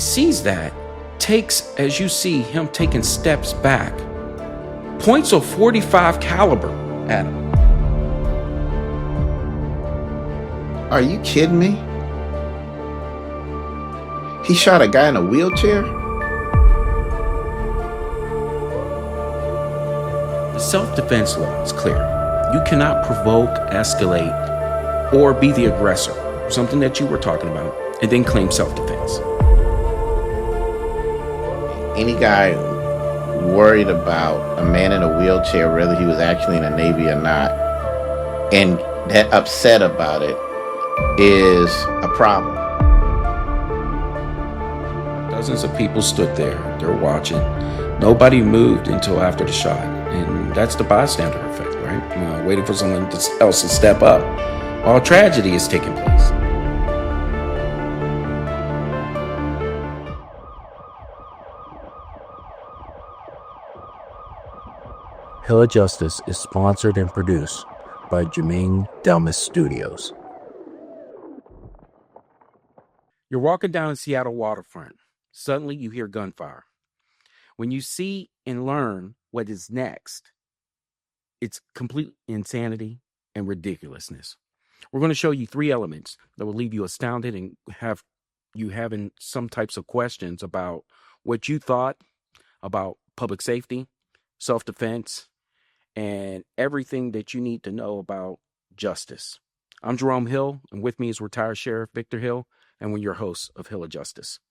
sees that, takes, as you see him taking steps back, points a .45 caliber at him. Are you kidding me? He shot a guy in a wheelchair? The self-defense law is clear. You cannot provoke, escalate, or be the aggressor, something that you were talking about, and then claim self-defense. Any guy worried about a man in a wheelchair, whether he was actually in the Navy or not, and that upset about it, is a problem. Dozens of people stood there. They're watching. Nobody moved until after the shot. And that's the bystander effect, right? Waiting for someone else to step up while tragedy is taking place. Hill of Justice is sponsored and produced by Jermaine Delmas Studios. You're walking down the Seattle waterfront. Suddenly you hear gunfire. When you see and learn what is next, it's complete insanity and ridiculousness. We're going to show you 3 elements that will leave you astounded and have you having some types of questions about what you thought about public safety, self-defense, and everything that you need to know about justice. I'm Jerome Hill, and with me is retired Sheriff Victor Hill, and we're your hosts of Hill of Justice.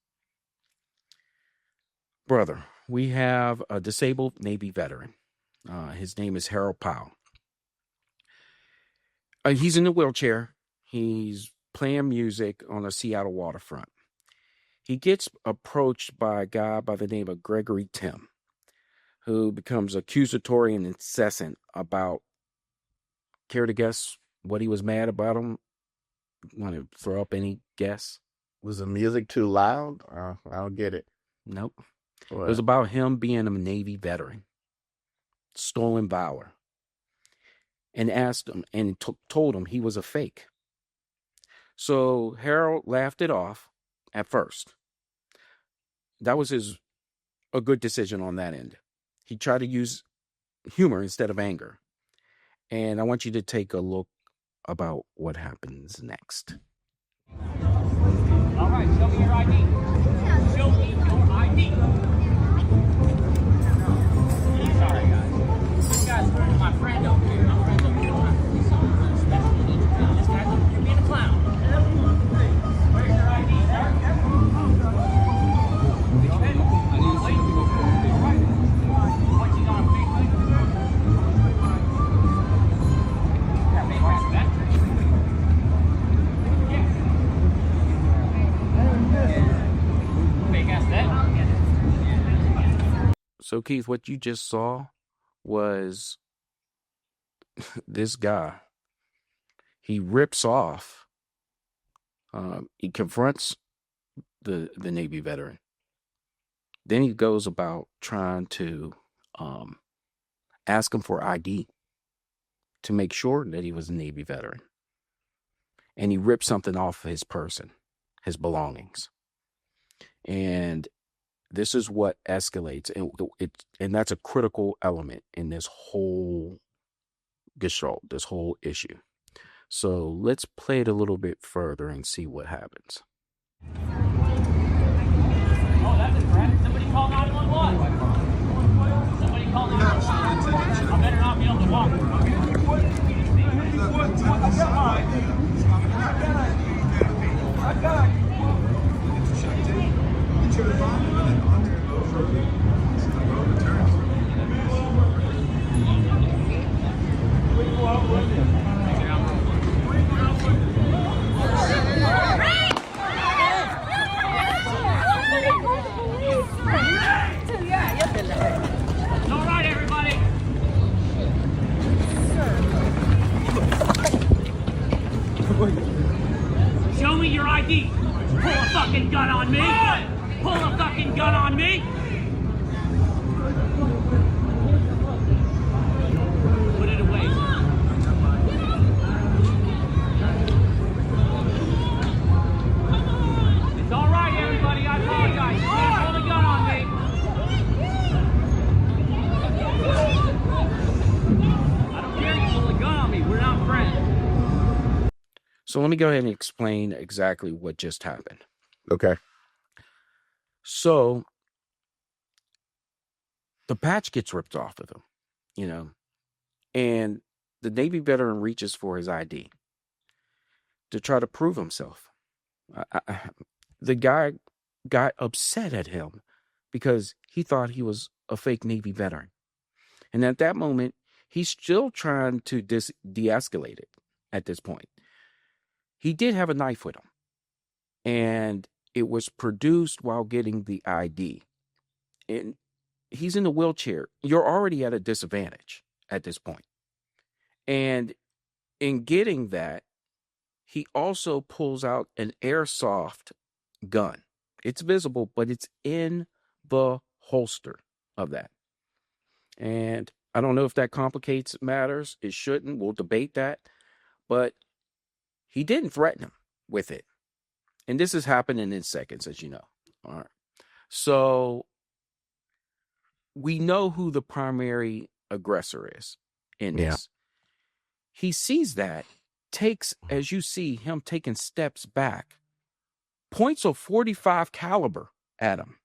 Brother, we have a disabled Navy veteran. His name is Harold Powell. He's in a wheelchair. He's playing music on the Seattle waterfront. He gets approached by a guy by the name of Gregory Tim, who becomes accusatory and incessant about, care to guess what he was mad about him? Want to throw up any guess? Was the music too loud? I don't get it. Nope. What? It was about him being a Navy veteran, stolen valor, and asked him and told him he was a fake. So Harold laughed it off at first. That was a good decision on that end. He tried to use humor instead of anger. And I want you to take a look about what happens next. All right, show me your ID. Show me your ID. Sorry, guys. This guy's my friend over here. My friend over here. This guy's over here being a clown. Where's your ID, sir? Go ahead. Wait. All right. What, you got on Facebook? Yeah, maybe that's that. So, Keith, what you just saw was this guy. He rips off. He confronts the Navy veteran. Then he goes about trying to ask him for ID to make sure that he was a Navy veteran. And he ripped something off his person, his belongings. And this is what escalates, and that's a critical element in this whole gestalt, this whole issue. So let's play it a little bit further and see what happens. Oh, that's a threat. Somebody call 911. Somebody call 911. I better not be able to walk. So let me go ahead and explain exactly what just happened. Okay. So the patch gets ripped off of him, and the Navy veteran reaches for his ID to try to prove himself. The guy got upset at him because he thought he was a fake Navy veteran. And at that moment, he's still trying to de-escalate it at this point. He did have a knife with him, and it was produced while getting the ID. And he's in a wheelchair. You're already at a disadvantage at this point. And in getting that, he also pulls out an airsoft gun. It's visible, but it's in the holster of that. And I don't know if that complicates matters. It shouldn't. We'll debate that. But he didn't threaten him with it. And this is happening in seconds, as you know. All right. So we know who the primary aggressor is in this. He sees that, takes, as you see him taking steps back, points a .45 caliber at him,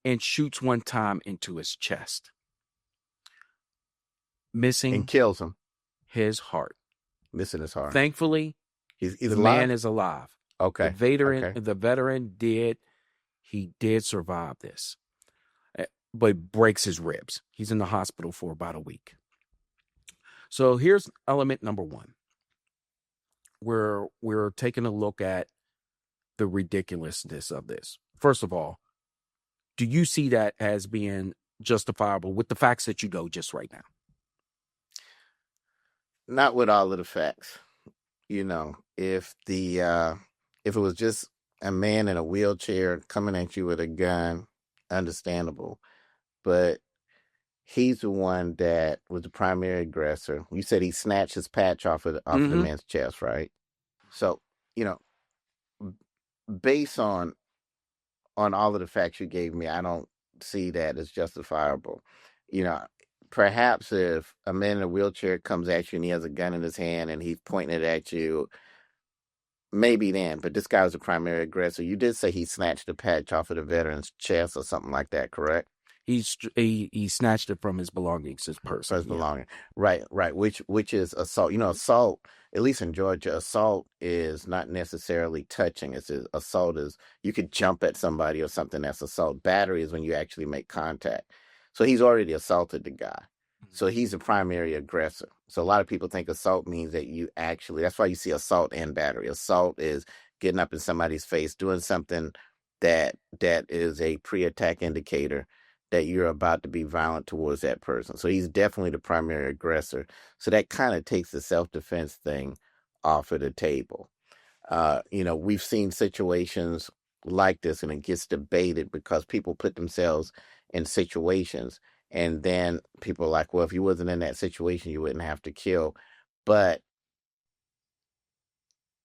and shoots one time into his chest, missing And kills him. his heart. Missing his heart. Thankfully, He's the alive? man is alive. Okay. The veteran did survive this, but breaks his ribs. He's in the hospital for about a week. So here's element number one. We're taking a look at the ridiculousness of this. First of all, do you see that as being justifiable with the facts that you know just right now? Not with all of the facts. If it was just a man in a wheelchair coming at you with a gun, understandable. But he's the one that was the primary aggressor. You said he snatched his patch off of the man's chest, right? So, based on all of the facts you gave me, I don't see that as justifiable. Perhaps if a man in a wheelchair comes at you and he has a gun in his hand and he's pointing it at you, maybe then. But this guy was the primary aggressor. You did say he snatched the patch off of the veteran's chest or something like that, correct? He snatched it from his belongings, his purse. His belonging. Right. Which is assault. Assault, at least in Georgia, assault is not necessarily touching. Assault is you could jump at somebody or something. That's assault. Battery is when you actually make contact. So he's already assaulted the guy. So he's the primary aggressor. So a lot of people think assault means that that's why you see assault and battery. Assault is getting up in somebody's face, doing something that is a pre-attack indicator that you're about to be violent towards that person. So he's definitely the primary aggressor. So that kind of takes the self-defense thing off of the table. We've seen situations like this, and it gets debated because people put themselves in situations, and then people are like, well, if you wasn't in that situation, you wouldn't have to kill. But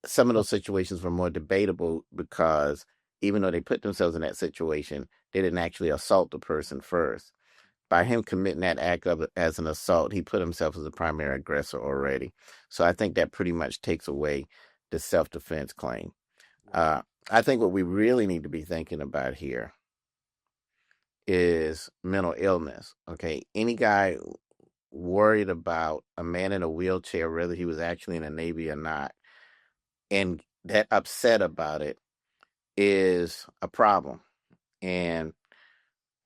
some of those situations were more debatable because even though they put themselves in that situation, they didn't actually assault the person first. By him committing that act as an assault, he put himself as a primary aggressor already. So I think that pretty much takes away the self-defense claim. I think what we really need to be thinking about here is mental illness. Okay, any guy worried about a man in a wheelchair, whether he was actually in the Navy or not, and that upset about it is a problem. And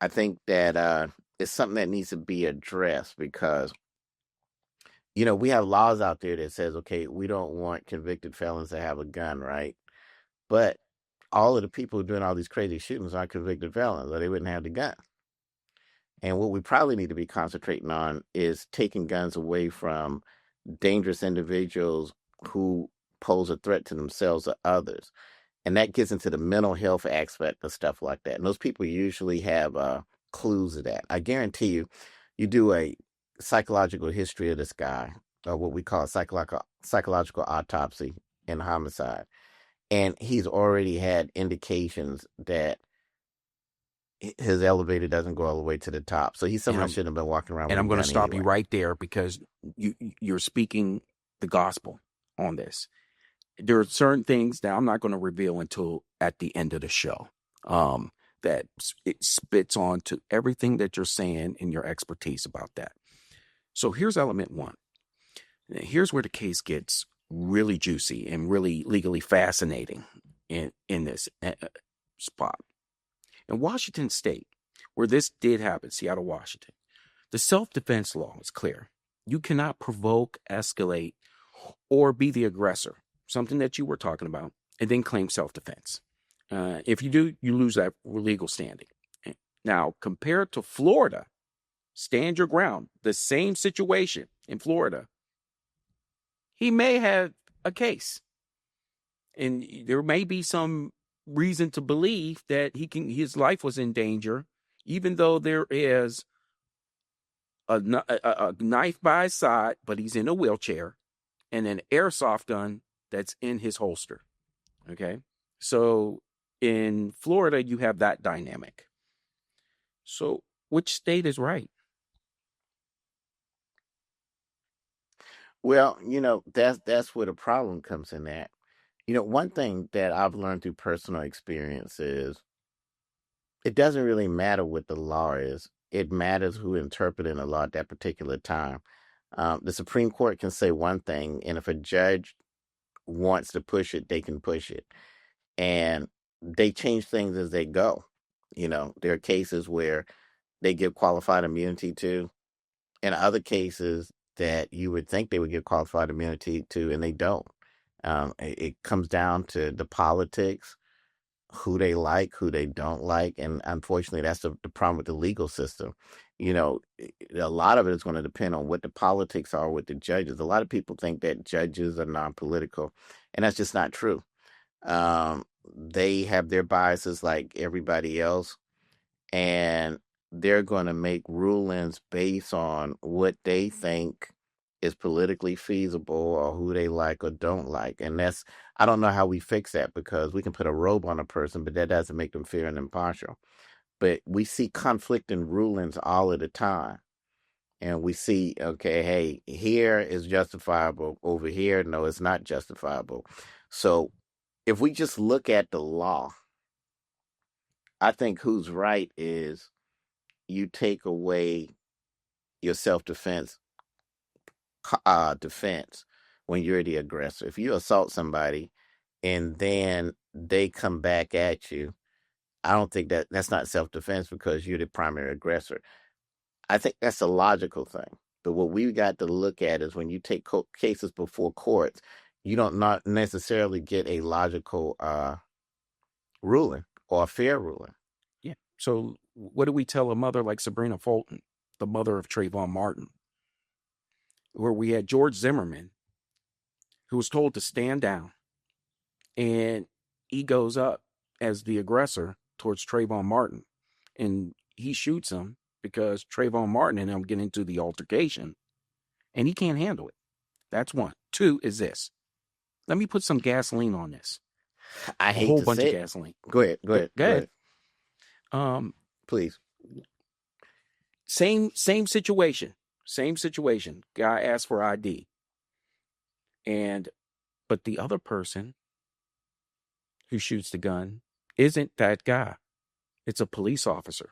I think that it's something that needs to be addressed because, we have laws out there that says, okay, we don't want convicted felons to have a gun, right? But all of the people doing all these crazy shootings are convicted felons, or they wouldn't have the gun. And what we probably need to be concentrating on is taking guns away from dangerous individuals who pose a threat to themselves or others. And that gets into the mental health aspect of stuff like that. And those people usually have clues of that. I guarantee you do a psychological history of this guy, or what we call a psychological autopsy in homicide. And he's already had indications that his elevator doesn't go all the way to the top. So he's someone shouldn't have been walking around. And I'm going to stop you right there because you're speaking the gospel on this. there are certain things that I'm not going to reveal until at the end of the show. That it spits on to everything that you're saying and your expertise about that. So here's element one. Here's where the case gets really juicy and really legally fascinating in this spot. In Washington State, where this did happen, Seattle, Washington, the self-defense law is clear. You cannot provoke, escalate, or be the aggressor, something that you were talking about, and then claim self-defense. If you do, you lose that legal standing. Now, compared to Florida, stand your ground, the same situation in Florida, he may have a case. And there may be some reason to believe that his life was in danger, even though there is a knife by his side, but he's in a wheelchair, and an airsoft gun that's in his holster. Okay. So in Florida, you have that dynamic. So which state is right? Well, that's where the problem comes in at. One thing that I've learned through personal experience is it doesn't really matter what the law is. It matters who interpreting the law at that particular time. The Supreme Court can say one thing, and if a judge wants to push it, they can push it. And they change things as they go. There are cases where they give qualified immunity to, and other cases that you would think they would give qualified immunity to, and they don't. It comes down to the politics, who they like, who they don't like. And unfortunately, that's the problem with the legal system. A lot of it is going to depend on what the politics are with the judges. A lot of people think that judges are non-political, and that's just not true. They have their biases like everybody else, and they're going to make rulings based on what they think is politically feasible or who they like or don't like. And I don't know how we fix that, because we can put a robe on a person, but that doesn't make them fair and impartial. But we see conflicting rulings all of the time. And we see, okay, hey, here is justifiable. Over here, no, it's not justifiable. So if we just look at the law, I think who's right is you take away your self-defense defense when you're the aggressor. If you assault somebody and then they come back at you, I don't think that's not self-defense, because you're the primary aggressor. I think that's a logical thing. But what we got to look at is when you take cases before courts, you don't not necessarily get a logical ruling or a fair ruling. Yeah. So what do we tell a mother like Sabrina Fulton, the mother of Trayvon Martin, where we had George Zimmerman, who was told to stand down, and he goes up as the aggressor towards Trayvon Martin, and he shoots him because Trayvon Martin and him get into the altercation, and he can't handle it. That's one. Two is this. Let me put some gasoline on this. I hate a whole to bunch say of it. gasoline. Go ahead. Please. Same situation. Guy asked for ID. But the other person who shoots the gun isn't that guy. It's a police officer.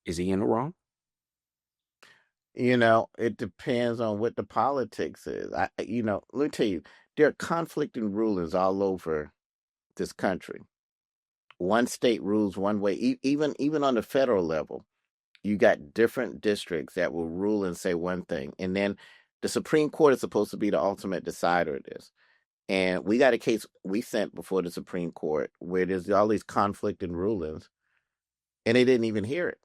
Is he in the wrong? It depends on what the politics is. Let me tell you, there are conflicting rulings all over this country. One state rules one way. Even on the federal level, you got different districts that will rule and say one thing, and then the Supreme Court is supposed to be the ultimate decider of this. And we got a case we sent before the Supreme Court where there's all these conflicting rulings, and they didn't even hear it.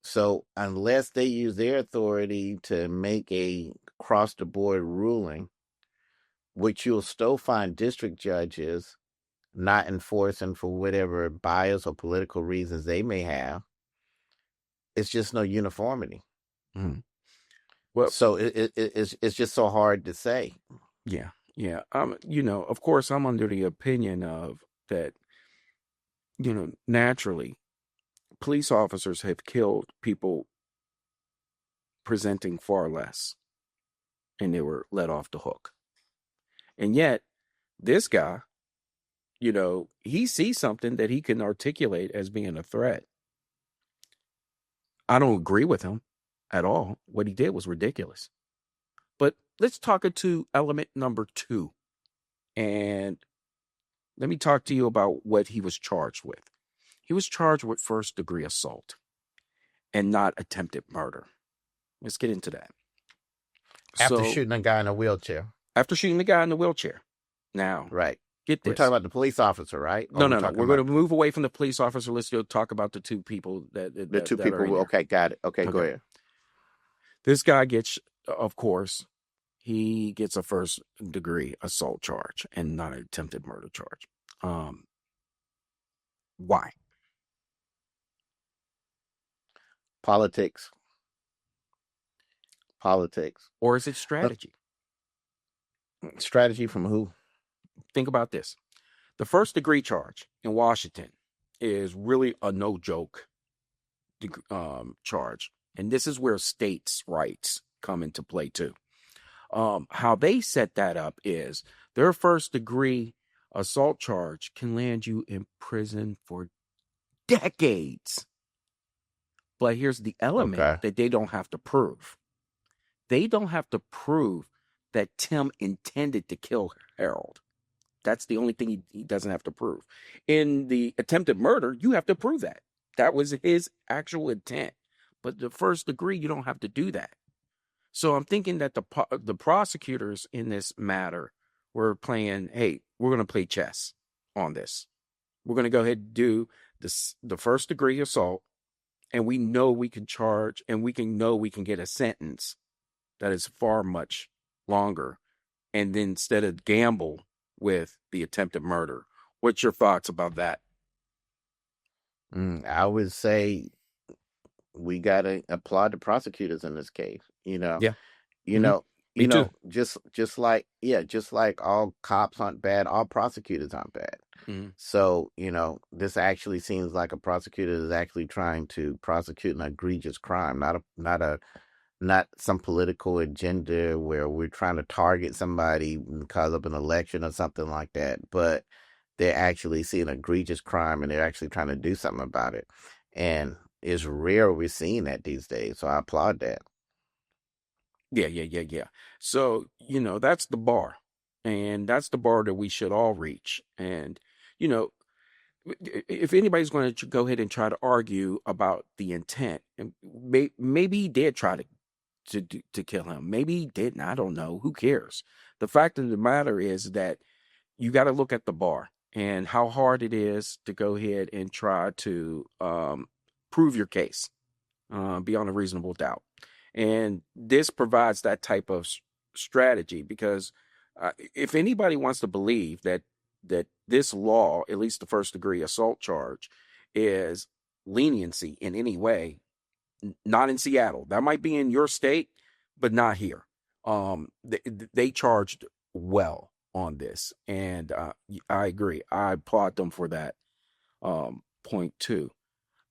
So unless they use their authority to make a cross-the-board ruling, which you'll still find district judges not enforcing for whatever bias or political reasons they may have, it's just no uniformity. Mm-hmm. Well, so it's just so hard to say. Yeah. Of course, I'm under the opinion of that. Naturally, police officers have killed people presenting far less, and they were let off the hook. And yet, this guy, he sees something that he can articulate as being a threat. I don't agree with him at all. What he did was ridiculous. But let's talk it to element number 2. And let me talk to you about what he was charged with. He was charged with first-degree assault and not attempted murder. Let's get into that. After shooting a guy in a wheelchair. After shooting the guy in the wheelchair. Now, right. Get this. We're talking about the police officer, right? No. We're going to move away from the police officer. Let's go talk about the 2 people the 2 people. Okay, got it. Okay, go ahead. This guy gets, of course, he gets a first-degree assault charge and not an attempted murder charge. Why? Politics. Or is it strategy? Strategy from who? Think about this. The first-degree charge in Washington is really a no-joke charge. And this is where states' rights come into play, too. How they set that up is their first-degree assault charge can land you in prison for decades. But here's the element that they don't have to prove. They don't have to prove that Tim intended to kill Harold. That's the only thing he doesn't have to prove. In the attempted murder, you have to prove that. That was his actual intent. But the first degree, you don't have to do that. So I'm thinking that the prosecutors in this matter were playing, hey, we're going to play chess on this. We're going to go ahead and do the first degree assault, and we know we can charge, and we can get a sentence that is far much longer, and then instead of gamble with the attempted murder. What's your thoughts about that? I would say we got to applaud the prosecutors in this case. Yeah. Just like all cops aren't bad, all prosecutors aren't bad. Mm-hmm. So, this actually seems like a prosecutor is actually trying to prosecute an egregious crime, not some political agenda where we're trying to target somebody because of an election or something like that, but they're actually seeing an egregious crime and they're actually trying to do something about it. And it's rare we're seeing that these days, so I applaud that. Yeah. So, that's the bar. And that's the bar that we should all reach. And, if anybody's going to go ahead and try to argue about the intent, and maybe he did try to kill him. Maybe he didn't. I don't know. Who cares? The fact of the matter is that you got to look at the bar and how hard it is to go ahead and try to prove your case beyond a reasonable doubt. And this provides that type of strategy because if anybody wants to believe that this law, at least the first degree assault charge, is leniency in any way, not in Seattle. That might be in your state, but not here. They charged well on this, and I agree. I applaud them for that point too.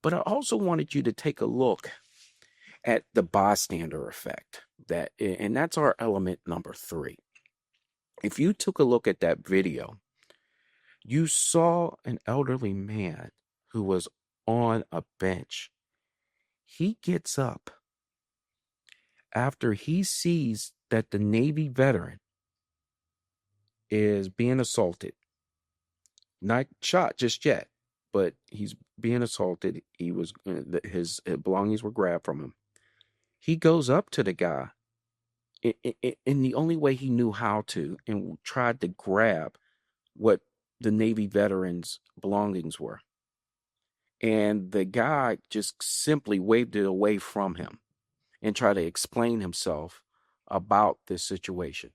But I also wanted you to take a look at the bystander effect, and that's our element number 3. If you took a look at that video, you saw an elderly man who was on a bench. He gets up after he sees that the Navy veteran is being assaulted. Not shot just yet, but he's being assaulted. He was his belongings were grabbed from him. He goes up to the guy in the only way he knew how to and tried to grab what the Navy veteran's belongings were. And the guy just simply waved it away from him and tried to explain himself about this situation.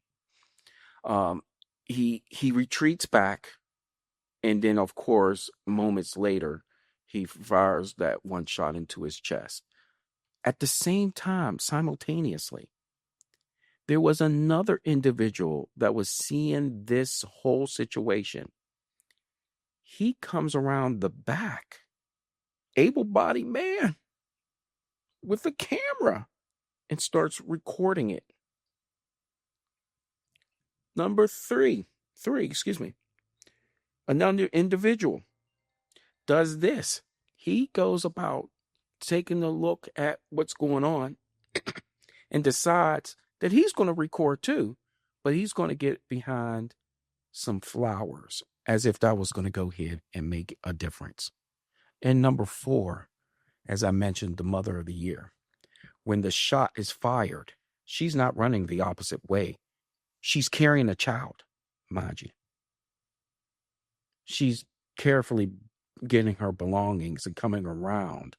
He retreats back, and then, of course, moments later, he fires that one shot into his chest. At the same time, simultaneously, there was another individual that was seeing this whole situation. He comes around the back, able-bodied man, with a camera and starts recording it. Number three, excuse me, another individual does this. He goes about taking a look at what's going on and decides that he's going to record too, but he's going to get behind some flowers as if that was going to go ahead and make a difference. And number four, as I mentioned, the mother of the year. When the shot is fired, she's not running the opposite way. She's carrying a child, mind you. She's carefully getting her belongings and coming around,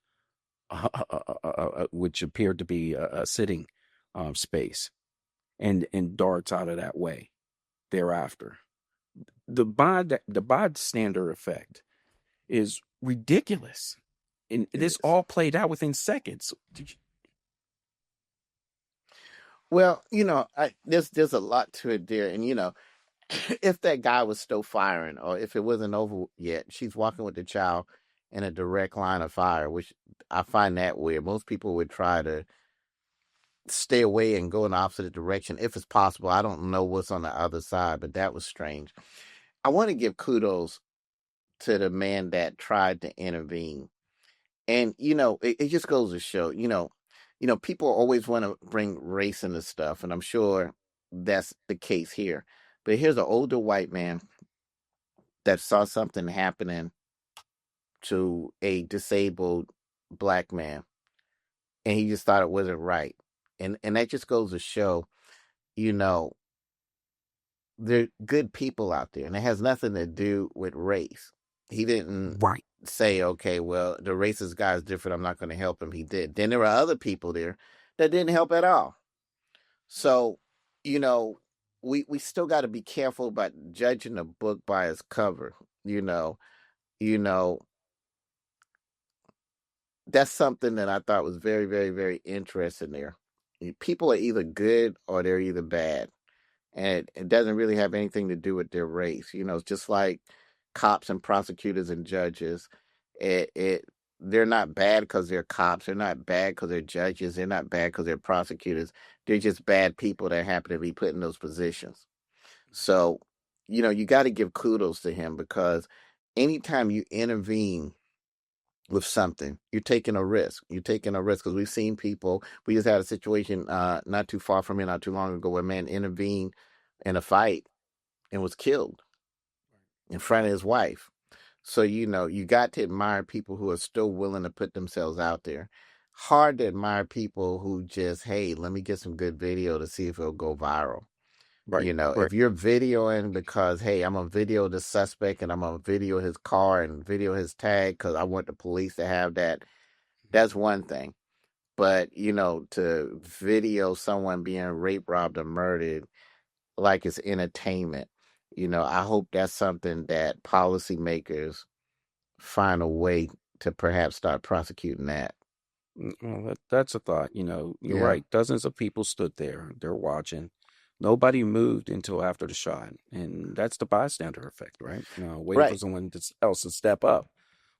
which appeared to be a sitting space, and darts out of that way thereafter. The bystander effect is ridiculous. And this all played out within seconds. Well, there's a lot to it there, and if that guy was still firing, or if it wasn't over yet, she's walking with the child in a direct line of fire, which I find that weird. Most people would try to stay away and go in the opposite direction if it's possible. I don't know what's on the other side, but that was strange. I want to give kudos to the man that tried to intervene. And, it just goes to show, people always want to bring race into stuff, and I'm sure that's the case here. But here's an older white man that saw something happening to a disabled black man, and he just thought it wasn't right. And that just goes to show, there are good people out there, and it has nothing to do with race. He didn't say, okay, well, the racist guy is different, I'm not going to help him. He did. Then there were other people there that didn't help at all. So, we still got to be careful about judging a book by its cover. That's something that I thought was very, very, very interesting there. People are either good or they're either bad. And it doesn't really have anything to do with their race. It's just like cops and prosecutors and judges. They're not bad because they're cops. They're not bad because they're judges. They're not bad because they're prosecutors. They're just bad people that happen to be put in those positions. So, you got to give kudos to him, because anytime you intervene with something, you're taking a risk. You're taking a risk, because we've seen people. We just had a situation not too far from here, not too long ago, where a man intervened in a fight and was killed in front of his wife. So, you got to admire people who are still willing to put themselves out there. Hard to admire people who just, hey, let me get some good video to see if it'll go viral. Right. If you're videoing because, hey, I'm going to video the suspect and I'm going to video his car and video his tag because I want the police to have that, that's one thing. But, to video someone being raped, robbed, or murdered like it's entertainment, I hope that's something that policymakers find a way to perhaps start prosecuting that. Well, that's a thought. You're right. Dozens of people stood there. They're watching. Nobody moved until after the shot. And that's the bystander effect, right? Waiting for someone else to step up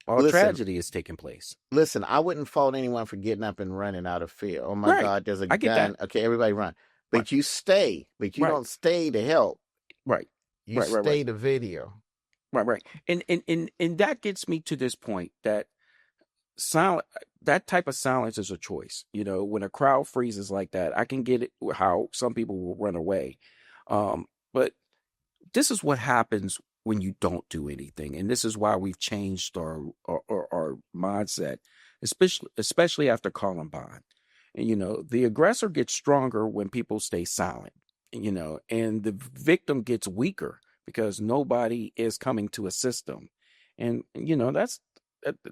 while tragedy is taking place. Listen, I wouldn't fault anyone for getting up and running out of fear. Oh, my God, there's a gun. Okay, everybody run. But you stay. But you don't stay to help. Right. You stay to video. Right. And that gets me to this point that that type of silence is a choice. When a crowd freezes like that, I can get it how some people will run away. But this is what happens when you don't do anything. And this is why we've changed our mindset, especially after Columbine. And, the aggressor gets stronger when people stay silent, and the victim gets weaker because nobody is coming to assist them. And,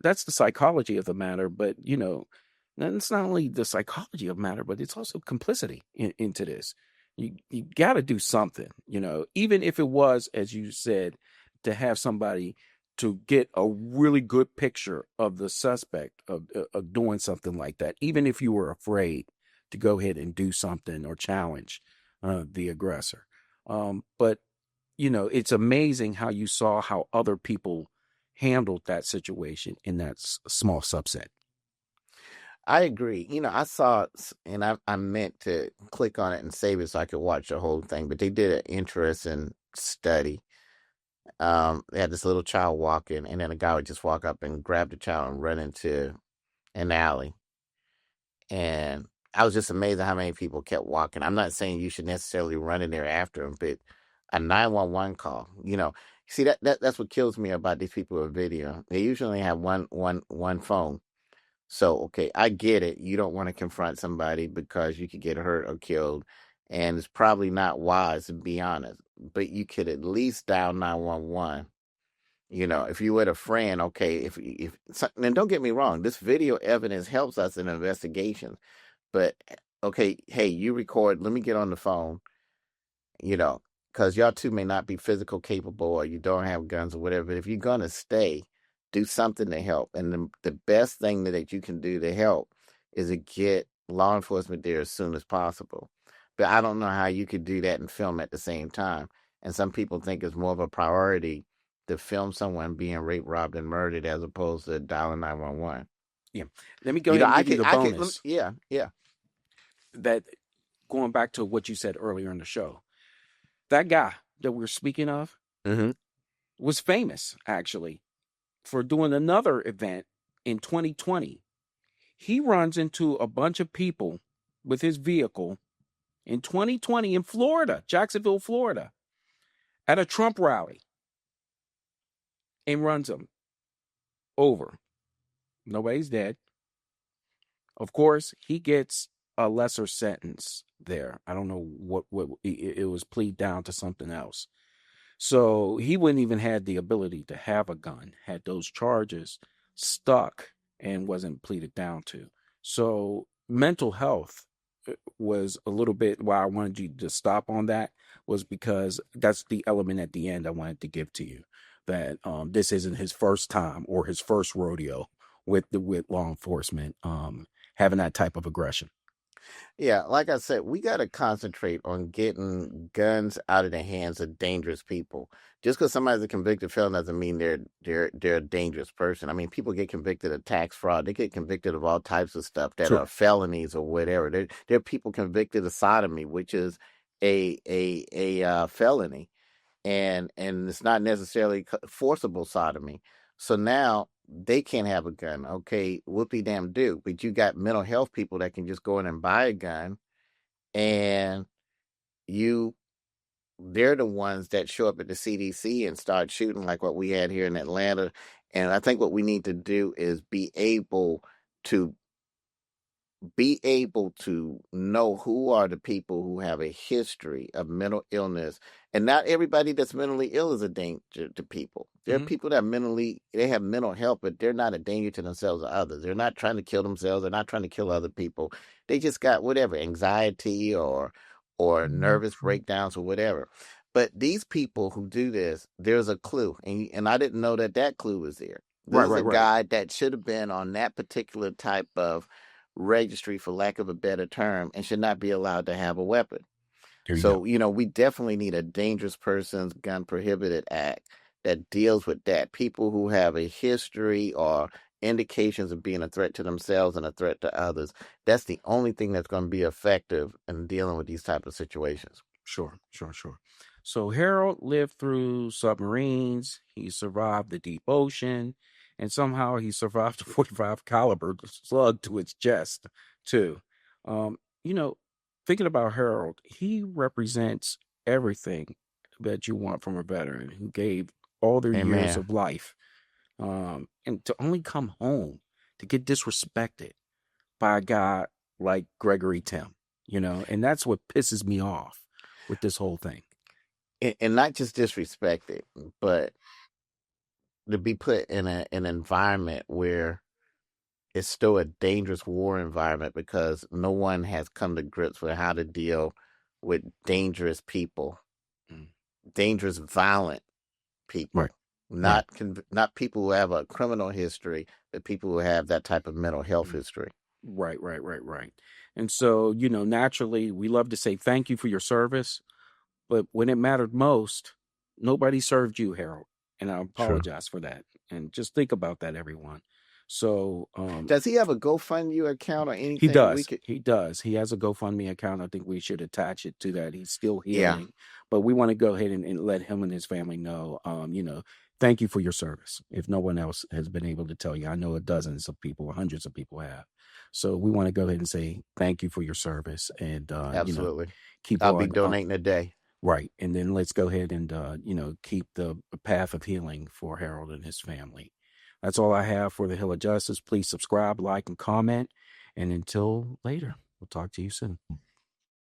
that's the psychology of the matter. But, it's not only the psychology of matter, but it's also complicity into this. You got to do something, even if it was, as you said, to have somebody to get a really good picture of the suspect of doing something like that, even if you were afraid to go ahead and do something or challenge the aggressor. But, it's amazing how you saw how other people handled that situation in that small subset. I agree. I saw it, and I meant to click on it and save it so I could watch the whole thing, but they did an interesting study. They had this little child walking, and then a guy would just walk up and grab the child and run into an alley. And I was just amazed at how many people kept walking. I'm not saying you should necessarily run in there after him, but a 911 call, see that's what kills me about these people with video. They usually have one phone. So, okay, I get it. You don't want to confront somebody because you could get hurt or killed, and it's probably not wise, to be honest. But you could at least dial 911. If you were a friend, okay, and don't get me wrong, this video evidence helps us in investigations. But okay, hey, you record. Let me get on the phone. You know, because y'all two may not be physical capable, or you don't have guns or whatever. But if you're gonna stay, do something to help. And the best thing that you can do to help is to get law enforcement there as soon as possible. But I don't know how you could do that and film at the same time. And some people think it's more of a priority to film someone being raped, robbed, and murdered as opposed to dialing 911. Yeah. Let me go ahead and give you the I bonus. yeah. That going back to what you said earlier in the show, that guy that we're speaking of was famous, actually, for doing another event in 2020. He runs into a bunch of people with his vehicle in 2020 in Florida, Jacksonville, Florida, at a Trump rally, and runs them over. Nobody's dead. Of course, he gets a lesser sentence there. I don't know what it was, plead down to something else. So he wouldn't even had the ability to have a gun, had those charges stuck and wasn't pleaded down to. So mental health was a little bit why I wanted you to stop on that, was because that's the element at the end I wanted to give to you, that this isn't his first time or his first rodeo with law enforcement having that type of aggression. Yeah, like I said, we got to concentrate on getting guns out of the hands of dangerous people. Just because somebody's a convicted felon doesn't mean they're a dangerous person. I mean, people get convicted of tax fraud. They get convicted of all types of stuff that are felonies or whatever. There are people convicted of sodomy, which is a felony, and it's not necessarily forcible sodomy. So now they can't have a gun. Okay, whoopie damn do. But you got mental health people that can just go in and buy a gun, and they're the ones that show up at the CDC and start shooting like what we had here in Atlanta. And I think what we need to do is be able to know who are the people who have a history of mental illness. And not everybody that's mentally ill is a danger to people. There are people that they have mental health, but they're not a danger to themselves or others. They're not trying to kill themselves. They're not trying to kill other people. They just got whatever, anxiety or nervous breakdowns or whatever. But these people who do this, there's a clue. And I didn't know that clue was there. This is a guy that should have been on that particular type of registry, for lack of a better term, and should not be allowed to have a weapon. So, we definitely need a Dangerous Persons Gun Prohibited Act that deals with that. People who have a history or indications of being a threat to themselves and a threat to others. That's the only thing that's going to be effective in dealing with these type of situations. Sure. So Harold lived through submarines. He survived the deep ocean, and somehow he survived a 45 caliber slug to its chest too. Thinking about Harold, he represents everything that you want from a veteran who gave all their years of life, and to only come home to get disrespected by a guy like Gregory Tim, and that's what pisses me off with this whole thing. And not just disrespected, but to be put in an environment where it's still a dangerous war environment, because no one has come to grips with how to deal with dangerous people, dangerous, violent people, not people who have a criminal history, but people who have that type of mental health history. Right. And so, naturally, we love to say thank you for your service, but when it mattered most, nobody served you, Harold. And I apologize for that. And just think about that, everyone. So Does he have a GoFundMe account or he anything that we does. could? He does. He has a GoFundMe account. I think we should attach it to that. He's still Yeah, healing, but we want to go ahead and let him and his family know, thank you for your service. If no one else has been able to tell you, I know dozens of people, hundreds of people have. So we want to go ahead and say thank you for your service, and absolutely. keep I'll be on donating today. right. And then let's go ahead and keep the path of healing for Harold and his family. That's all I have for the Hill of Justice. Please subscribe, like, and comment. And until later, we'll talk to you soon.